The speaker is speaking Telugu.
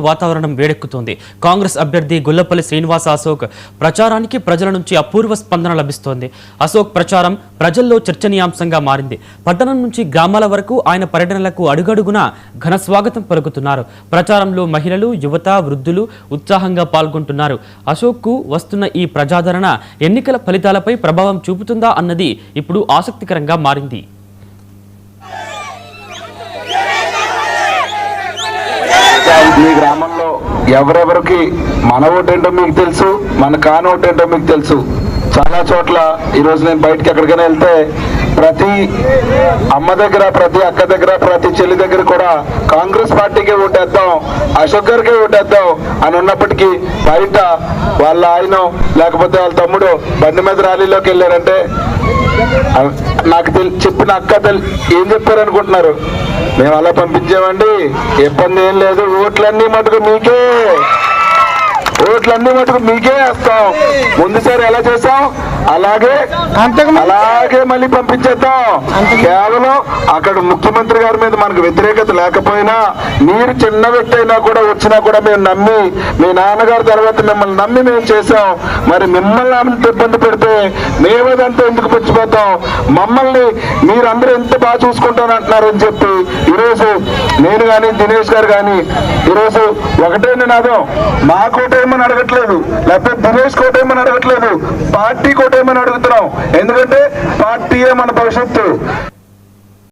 వాతావరణం వేడెక్కుతోంది. కాంగ్రెస్ అభ్యర్థి గుల్లపల్లి శ్రీనివాస అశోక్ ప్రచారానికి ప్రజల నుంచి అపూర్వ స్పందన లభిస్తోంది. అశోక్ ప్రచారం ప్రజల్లో చర్చనీయాంశంగా మారింది. పట్టణం నుంచి గ్రామాల వరకు ఆయన పర్యటనలకు అడుగడుగునా ఘన స్వాగతం పలుకుతున్నారు. ప్రచారంలో మహిళలు, యువత, వృద్ధులు ఉత్సాహంగా పాల్గొంటున్నారు. అశోక్కు వస్తున్న ఈ ప్రజాదరణ ఎన్నికల ఫలితాలపై ప్రభావం చూపుతుందా అన్నది ఇప్పుడు ఆసక్తికరంగా మారింది. మీ గ్రామంలో ఎవరెవరికి మన ఓటేంటో మీకు తెలుసు, మన కాని ఓటేంటో మీకు తెలుసు. చాలా చోట్ల ఈరోజు నేను బయటకి ఎక్కడికైనా వెళ్తే ప్రతి అమ్మ దగ్గర, ప్రతి అక్క దగ్గర, ప్రతి చెల్లి దగ్గర కూడా కాంగ్రెస్ పార్టీకే ఓటేద్దాం, అశోక్ గారికే ఓటేద్దాం అని ఉన్నప్పటికీ బయట వాళ్ళ ఆయన లేకపోతే వాళ్ళ తమ్ముడు బండి మీద ర్యాలీలోకి వెళ్ళారంటే నాకు చెప్పిన అక్క ఏం చెప్పారు అనుకుంటున్నారు? మేము అలా పంపించామండి, ఇబ్బంది ఏం లేదు, ఓట్లన్నీ మటుకు మీకే వేస్తాం. ముందుసారి ఎలా చేస్తాం అలాగే మళ్ళీ పంపించేద్దాం. కేవలం అక్కడ ముఖ్యమంత్రి గారి మీద మనకు వ్యతిరేకత లేకపోయినా, మీరు చిన్న వ్యక్తి అయినా కూడా వచ్చినా కూడా మేము నమ్మి, మీ నాన్నగారి తర్వాత మిమ్మల్ని నమ్మి మేము చేసాం. మరి మిమ్మల్ని అంత ఇబ్బంది పెడితే మేమేదంతా ఎందుకు పెంచిపోతాం? మమ్మల్ని మీరందరూ ఎంత బాగా చూసుకుంటానంటున్నారని చెప్పి ఈరోజు నేను కానీ దినేష్ గారు కానీ ఈరోజు ఒకటే నినాదం, మా కోటేమని అడగట్లేదు, లేకపోతే దినేష్ కోటేమని అడగట్లేదు, పార్టీ కోటేమని అడుగుతున్నాం. ఎందుకంటే పార్టీయే మన భవిష్యత్తు.